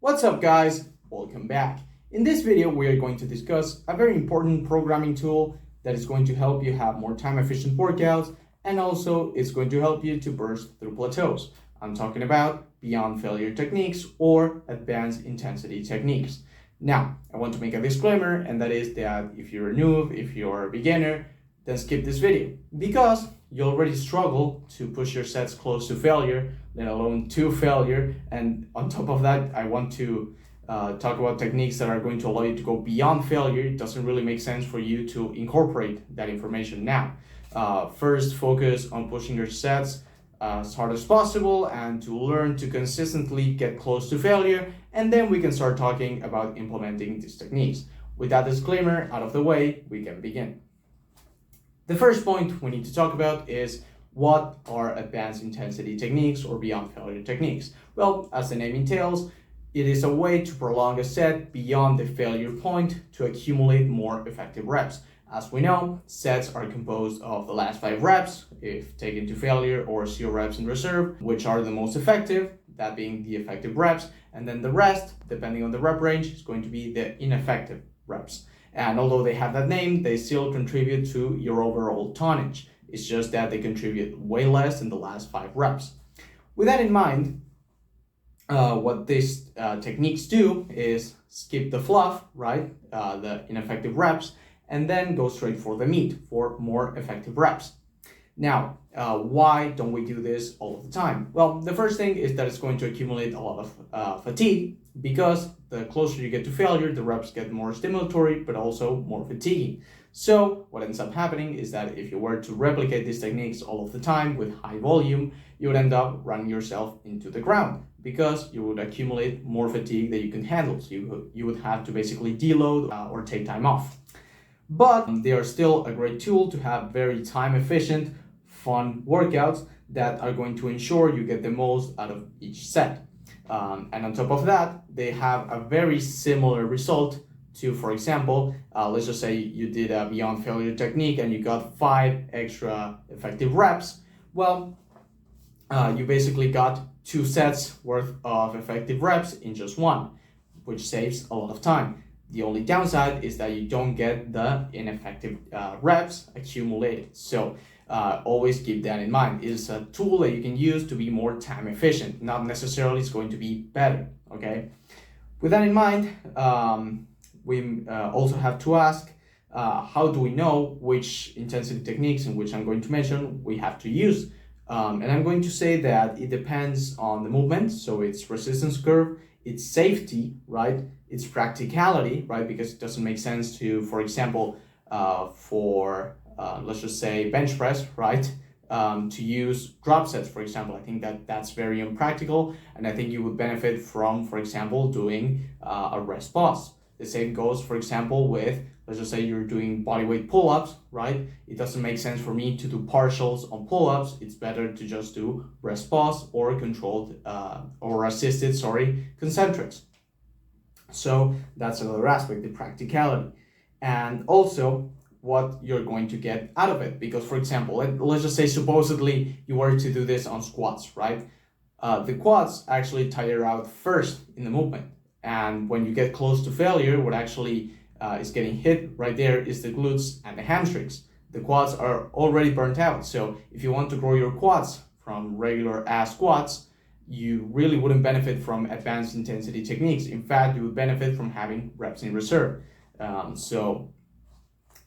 What's up guys? Welcome back. In this video we are going to discuss a very important programming tool that is going to help you have more time efficient workouts, and also it's going to help you to burst through plateaus. I'm talking about beyond failure techniques or advanced intensity techniques. Now, I want to make a disclaimer, and that is that if you're a noob, if you're a beginner, then skip this video because you already struggle to push your sets close to failure, let alone to failure. And on top of that, I want to talk about techniques that are going to allow you to go beyond failure. It doesn't really make sense for you to incorporate that information now. First, focus on pushing your sets as hard as possible and to learn to consistently get close to failure, and then we can start talking about implementing these techniques. With that disclaimer out of the way, we can begin. The first point we need to talk about is what are advanced intensity techniques or beyond failure techniques? Well, as the name entails, it is a way to prolong a set beyond the failure point to accumulate more effective reps. As we know, sets are composed of the last 5 reps, if taken to failure, or 0 reps in reserve, which are the most effective, that being the effective reps, and then the rest, depending on the rep range, is going to be the ineffective reps. And although they have that name, they still contribute to your overall tonnage. It's just that they contribute way less in the last 5 reps. With that in mind, what these techniques do is skip the fluff, right? The ineffective reps, and then go straight for the meat, for more effective reps. Now, why don't we do this all of the time? Well, the first thing is that it's going to accumulate a lot of fatigue, because the closer you get to failure, the reps get more stimulatory, but also more fatiguing. So what ends up happening is that if you were to replicate these techniques all of the time with high volume, you would end up running yourself into the ground, because you would accumulate more fatigue that you can handle. So you would have to basically deload or take time off. But they are still a great tool to have very time efficient, fun workouts that are going to ensure you get the most out of each set. And on top of that, they have a very similar result to, for example, let's just say you did a beyond failure technique and you got 5 extra effective reps. Well, you basically got 2 sets worth of effective reps in just one, which saves a lot of time. The only downside is that you don't get the ineffective reps accumulated. So always keep that in mind. It is a tool that you can use to be more time efficient, not necessarily it's going to be better, okay? With that in mind, we also have to ask, how do we know which intensity techniques, and which I'm going to mention, we have to use? And I'm going to say that it depends on the movement, so its resistance curve, its safety, right? Its practicality, right? Because it doesn't make sense to, for example, let's just say bench press, right? To use drop sets, for example. I think that that's very impractical, and I think you would benefit from, for example, doing a rest pause. The same goes, for example, with, let's just say you're doing bodyweight pull-ups, right? It doesn't make sense for me to do partials on pull-ups. It's better to just do rest pause or controlled or assisted, concentrics. So that's another aspect, the practicality. And also what you're going to get out of it. Because, for example, let's just say supposedly you were to do this on squats, right? The quads actually tire out first in the movement. And when you get close to failure, what actually is getting hit right there is the glutes and the hamstrings. The quads are already burnt out. So if you want to grow your quads from regular ass squats, you really wouldn't benefit from advanced intensity techniques. In fact, you would benefit from having reps in reserve. So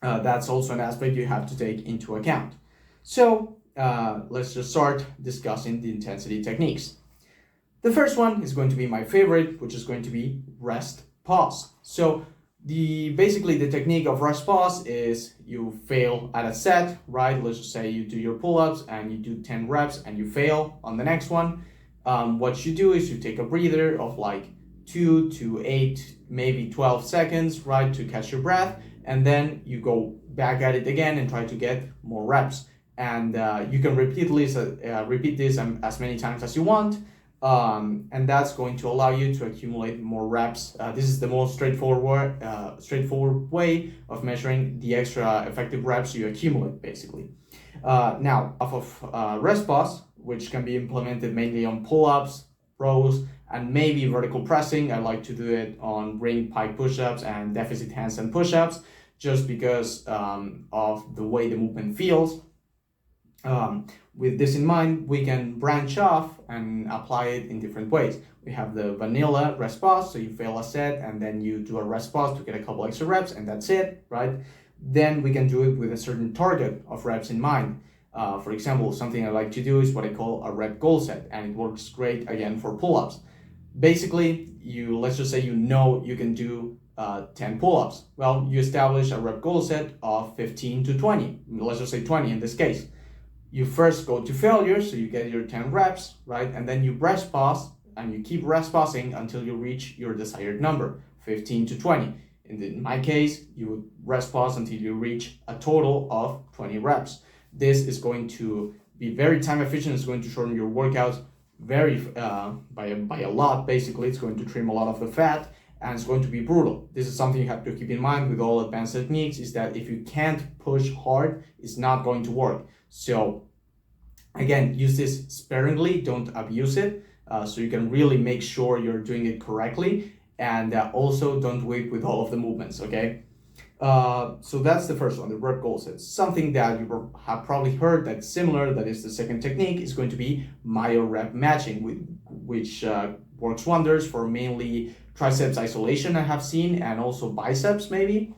that's also an aspect you have to take into account. So let's just start discussing the intensity techniques. The first one is going to be my favorite, which is going to be rest pause. So basically the technique of rest pause is you fail at a set, right? Let's just say you do your pull-ups and you do 10 reps and you fail on the next one. What you do is you take a breather of like 2 to 8, maybe 12 seconds, right, to catch your breath, and then you go back at it again and try to get more reps. And you can repeat this as many times as you want. And that's going to allow you to accumulate more reps. This is the most straightforward way of measuring the extra effective reps you accumulate, basically. Now, off of rest pause, which can be implemented mainly on pull-ups, rows, and maybe vertical pressing. I like to do it on ring pike push-ups and deficit handstand push-ups, just because of the way the movement feels. With this in mind, we can branch off and apply it in different ways. We have the vanilla rest pause, so you fail a set and then you do a rest pause to get a couple extra reps, and that's it, right? Then we can do it with a certain target of reps in mind. For example, something I like to do is what I call a rep goal set, and it works great again for pull-ups. Basically, let's just say you can do 10 pull-ups. Well, you establish a rep goal set of 15 to 20. Let's just say 20 in this case. You first go to failure, so you get your 10 reps, right? And then you rest pause, and you keep rest pausing until you reach your desired number, 15 to 20. In my case, you would rest pause until you reach a total of 20 reps. This is going to be very time efficient. It's going to shorten your workouts by a lot. Basically, it's going to trim a lot of the fat, and it's going to be brutal. This is something you have to keep in mind with all advanced techniques, is that if you can't push hard, it's not going to work. So again, use this sparingly, don't abuse it, so you can really make sure you're doing it correctly, and also don't wait with all of the movements, okay? So that's the first one, the rep goal set. Something that you have probably heard that's similar, that is the second technique, is going to be myo rep matching, which works wonders for mainly triceps isolation, I have seen, and also biceps maybe.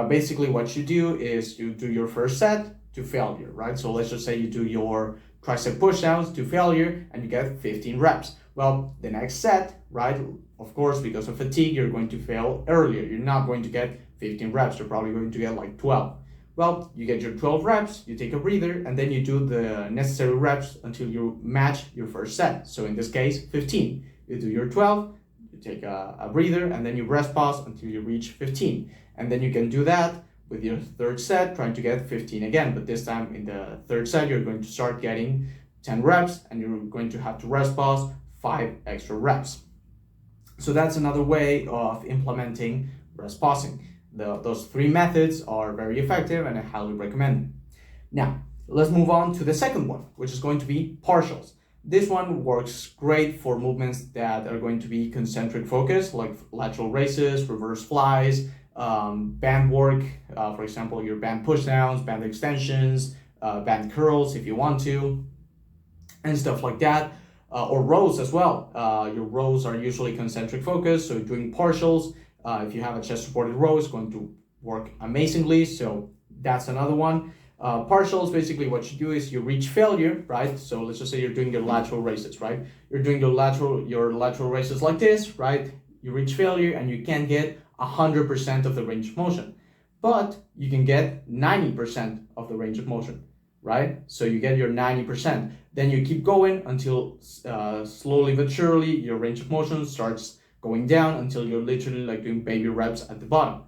Basically what you do is you do your first set to failure, right? So let's just say you do your tricep pushdowns to failure and you get 15 reps. Well, the next set, right? Of course, because of fatigue, you're going to fail earlier. You're not going to get 15 reps. You're probably going to get like 12. Well, you get your 12 reps, you take a breather, and then you do the necessary reps until you match your first set. So in this case, 15. You do your 12, you take a breather, and then you rest pause until you reach 15. And then you can do that with your third set, trying to get 15 again, but this time in the third set, you're going to start getting 10 reps, and you're going to have to rest pause 5 extra reps. So that's another way of implementing rest pausing. Those 3 methods are very effective, and I highly recommend them. Now, let's move on to the second one, which is going to be partials. This one works great for movements that are going to be concentric focused, like lateral raises, reverse flies, band work, for example, your band pushdowns, band extensions, band curls if you want to, and stuff like that, or rows as well. Your rows are usually concentric focused, so doing partials, if you have a chest supported row, is going to work amazingly, so that's another one. Partials, basically what you do is you reach failure, right? So let's just say you're doing your lateral raises, right? You're doing your lateral raises like this, right? You reach failure and you can't get 100% of the range of motion, but you can get 90% of the range of motion, right? So you get your 90%. Then you keep going until slowly but surely your range of motion starts going down until you're literally like doing baby reps at the bottom.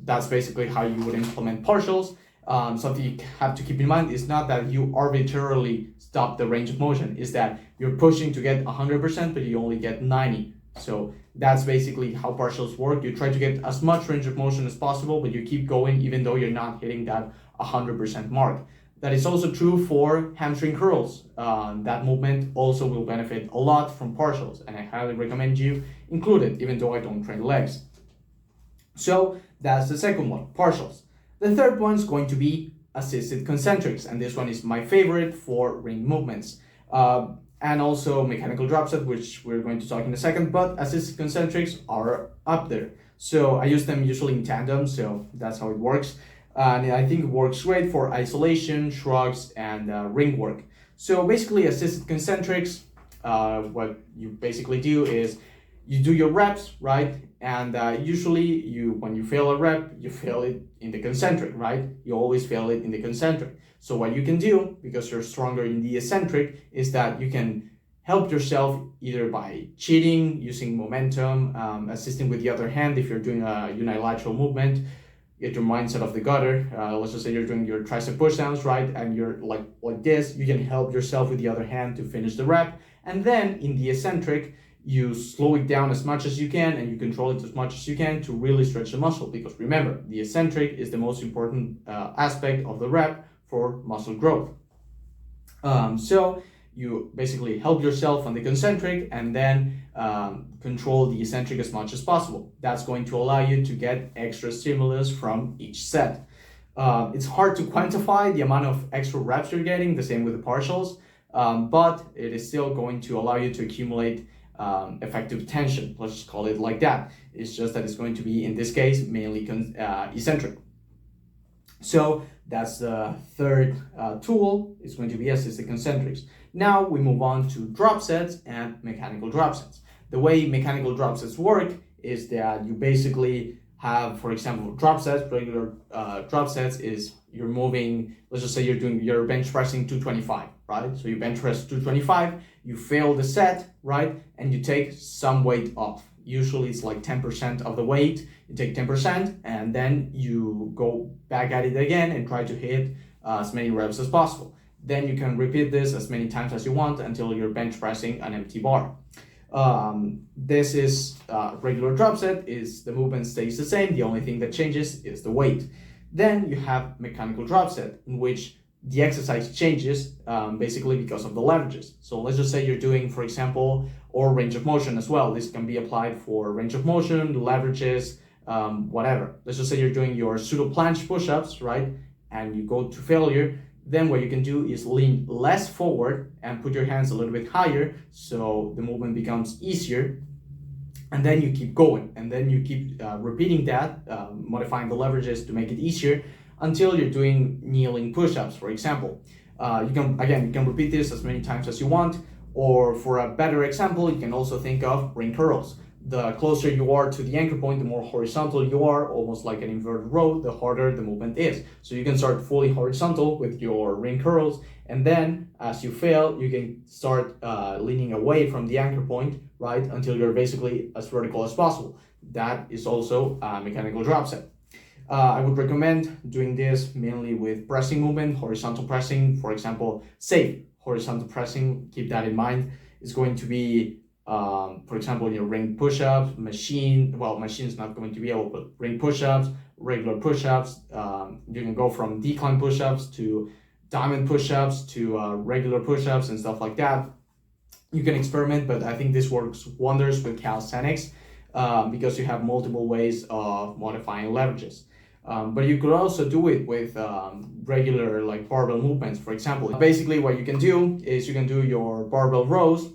That's basically how you would implement partials. Something you have to keep in mind is not that you arbitrarily stop the range of motion, is that you're pushing to get 100%, but you only get 90. So that's basically how partials work. You try to get as much range of motion as possible, but you keep going even though you're not hitting that 100% mark. That is also true for hamstring curls. That movement also will benefit a lot from partials, and I highly recommend you include it, even though I don't train legs. So that's the second one, partials. The third one is going to be assisted concentrics, and this one is my favorite for ring movements. And also mechanical drop set, which we're going to talk in a second, but assisted concentrics are up there. So I use them usually in tandem, so that's how it works. And I think it works great for isolation, shrugs, and ring work. So basically assisted concentrics, what you basically do is you do your reps, right? And usually when you fail a rep, you fail it in the concentric, right? You always fail it in the concentric. So what you can do, because you're stronger in the eccentric, is that you can help yourself either by cheating, using momentum, assisting with the other hand if you're doing a unilateral movement, get your mindset off the gutter. Let's just say you're doing your tricep pushdowns, right? And you're like this, you can help yourself with the other hand to finish the rep. And then in the eccentric, you slow it down as much as you can and you control it as much as you can to really stretch the muscle. Because remember, the eccentric is the most important aspect of the rep for muscle growth. So you basically help yourself on the concentric and then control the eccentric as much as possible. That's going to allow you to get extra stimulus from each set. It's hard to quantify the amount of extra reps you're getting, the same with the partials, but it is still going to allow you to accumulate effective tension. Let's just call it like that. It's just that it's going to be, in this case, mainly eccentric. So that's the third tool. It's going to be assisted concentrics. Now we move on to drop sets and mechanical drop sets. The way mechanical drop sets work is that you basically have, for example, drop sets. Regular drop sets is you're moving, let's just say you're bench pressing 225, right? So you bench press 225, you fail the set, right? And you take some weight off. Usually it's like 10% of the weight. You take 10% and then you go back at it again and try to hit as many reps as possible. Then you can repeat this as many times as you want until you're bench pressing an empty bar. This is regular drop set, is the movement stays the same. The only thing that changes is the weight. Then you have mechanical drop set, in which the exercise changes basically because of the leverages. So let's just say you're doing, for example, or range of motion as well. This can be applied for range of motion, leverages, whatever. Let's just say you're doing your pseudo planche push-ups, right? And you go to failure. Then what you can do is lean less forward and put your hands a little bit higher so the movement becomes easier. And then you keep going, and then you keep repeating that, modifying the leverages to make it easier until you're doing kneeling push-ups, for example. You can repeat this as many times as you want, or for a better example, you can also think of ring curls. The closer you are to the anchor point, the more horizontal you are, almost like an inverted row, the harder the movement is. So you can start fully horizontal with your ring curls, and then as you fail, you can start leaning away from the anchor point, right, until you're basically as vertical as possible. That is also a mechanical drop set. I would recommend doing this mainly with pressing movement, horizontal pressing, for example, safe horizontal pressing, keep that in mind. It's going to be for example, your ring push-ups, machine is not going to be able, but ring push-ups, regular push-ups, you can go from decline push-ups to diamond push-ups to regular push-ups and stuff like that. You can experiment, but I think this works wonders with calisthenics because you have multiple ways of modifying leverages. But you could also do it with regular like barbell movements, for example. Basically what you can do is you can do your barbell rows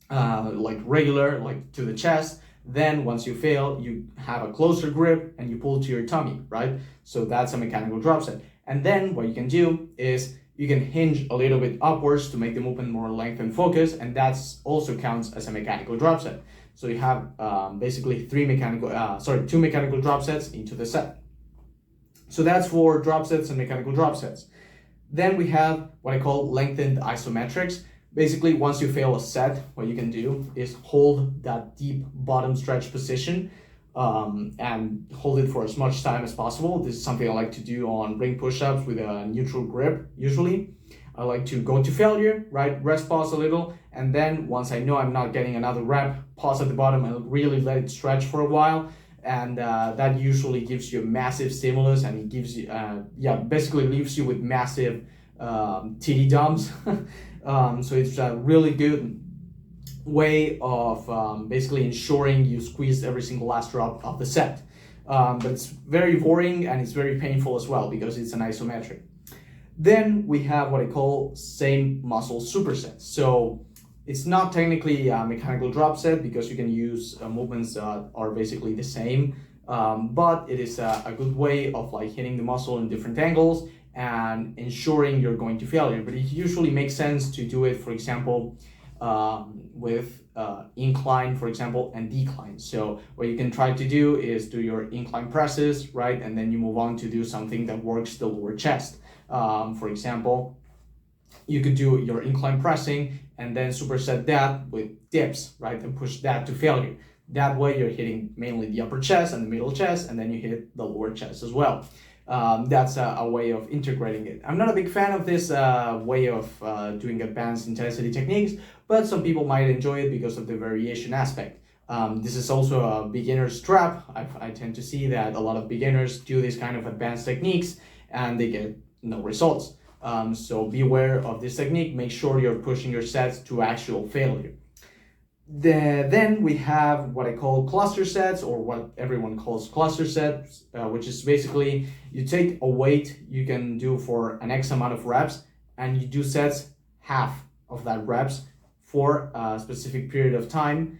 like regular, like to the chest. Then once you fail, you have a closer grip and you pull to your tummy, right? So that's a mechanical drop set. And then what you can do is you can hinge a little bit upwards to make the movement more length and focus, and that's also counts as a mechanical drop set. So you have basically two mechanical drop sets into the set. So that's for drop sets and mechanical drop sets. Then we have what I call lengthened isometrics. Basically, once you fail a set, what you can do is hold that deep bottom stretch position and hold it for as much time as possible. This is something I like to do on ring push-ups with a neutral grip, usually. I like to go to failure, right? Rest, pause a little, and then once I know I'm not getting another rep, pause at the bottom and really let it stretch for a while. And that usually gives you a massive stimulus, and it gives you, basically leaves you with massive TD dumps. So it's a really good way of basically ensuring you squeeze every single last drop of the set. But it's very boring and it's very painful as well because it's an isometric. Then we have what I call same muscle supersets. So it's not technically a mechanical drop set because you can use movements that are basically the same, but it is a good way of like hitting the muscle in different angles and ensuring you're going to failure. But it usually makes sense to do it, for example, with incline, for example, and decline. So what you can try to do is do your incline presses, right? And then you move on to do something that works the lower chest. For example, you could do your incline pressing and then superset that with dips, right? And push that to failure. That way you're hitting mainly the upper chest and the middle chest, and then you hit the lower chest as well. That's a way of integrating it. I'm not a big fan of this way of doing advanced intensity techniques, but some people might enjoy it because of the variation aspect. This is also a beginner's trap. I tend to see that a lot of beginners do these kind of advanced techniques and they get no results. So be aware of this technique. Make sure you're pushing your sets to actual failure. Then we have what I call cluster sets, or what everyone calls cluster sets, which is basically you take a weight you can do for an X amount of reps, and you do sets half of that reps for a specific period of time,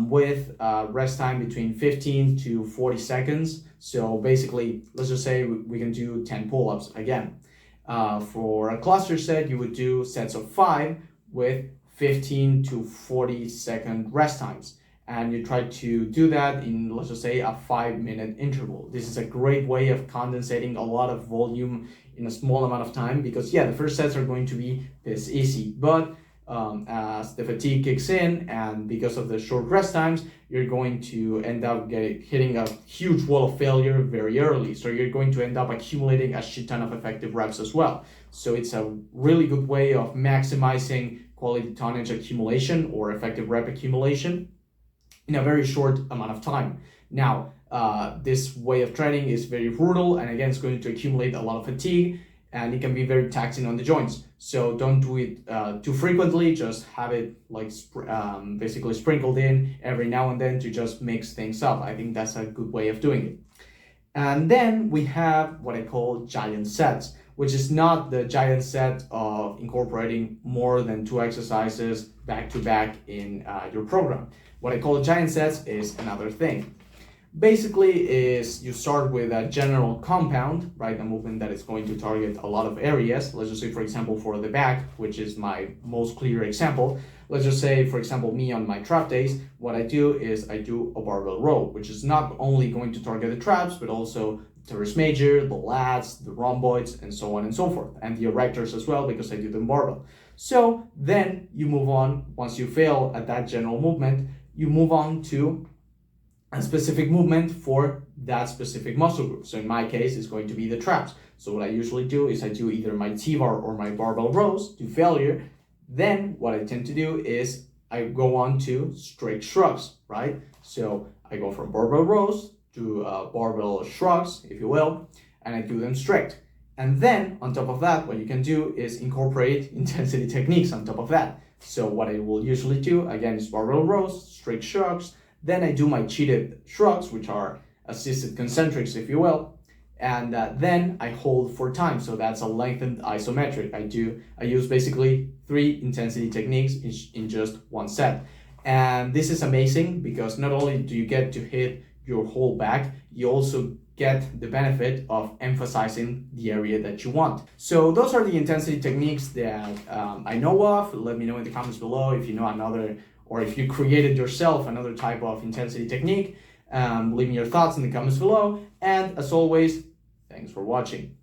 with rest time between 15 to 40 seconds. So basically, let's just say we can do 10 pull-ups again. For a cluster set, you would do sets of 5 with 15 to 40 second rest times. And you try to do that in, let's just say, a 5-minute interval. This is a great way of condensating a lot of volume in a small amount of time, because yeah, the first sets are going to be this easy, but as the fatigue kicks in and because of the short rest times, you're going to end up hitting a huge wall of failure very early. So you're going to end up accumulating a shit ton of effective reps as well. So it's a really good way of maximizing quality tonnage accumulation or effective rep accumulation in a very short amount of time. Now, this way of training is very brutal, and again, it's going to accumulate a lot of fatigue, and it can be very taxing on the joints. So don't do it too frequently. Just have it like basically sprinkled in every now and then to just mix things up. I think that's a good way of doing it. And then we have what I call giant sets, which is not the giant set of incorporating more than 2 exercises back to back in your program. What I call giant sets is another thing. Basically is you start with a general compound, right? A movement that is going to target a lot of areas. Let's just say, for example, for the back, which is my most clear example. Let's just say, for example, me on my trap days, what I do is I do a barbell row, which is not only going to target the traps, but also the teres major, the lats, the rhomboids, and so on and so forth, and the erectors as well, because I do them barbell. So then you move on, once you fail at that general movement, you move on to a specific movement for that specific muscle group. So in my case, it's going to be the traps. So what I usually do is I do either my T-bar or my barbell rows to failure. Then what I tend to do is I go on to straight shrugs, right? So I go from barbell rows to barbell shrugs, if you will, and I do them straight. And then on top of that, what you can do is incorporate intensity techniques on top of that. So what I will usually do, again, is barbell rows, straight shrugs. Then I do my cheated shrugs, which are assisted concentrics, if you will. And then I hold for time. So that's a lengthened isometric. I use basically 3 intensity techniques in just one set. And this is amazing because not only do you get to hit your whole back, you also get the benefit of emphasizing the area that you want. So those are the intensity techniques that I know of. Let me know in the comments below if you know another, or if you created yourself another type of intensity technique. Leave me your thoughts in the comments below. And as always, thanks for watching.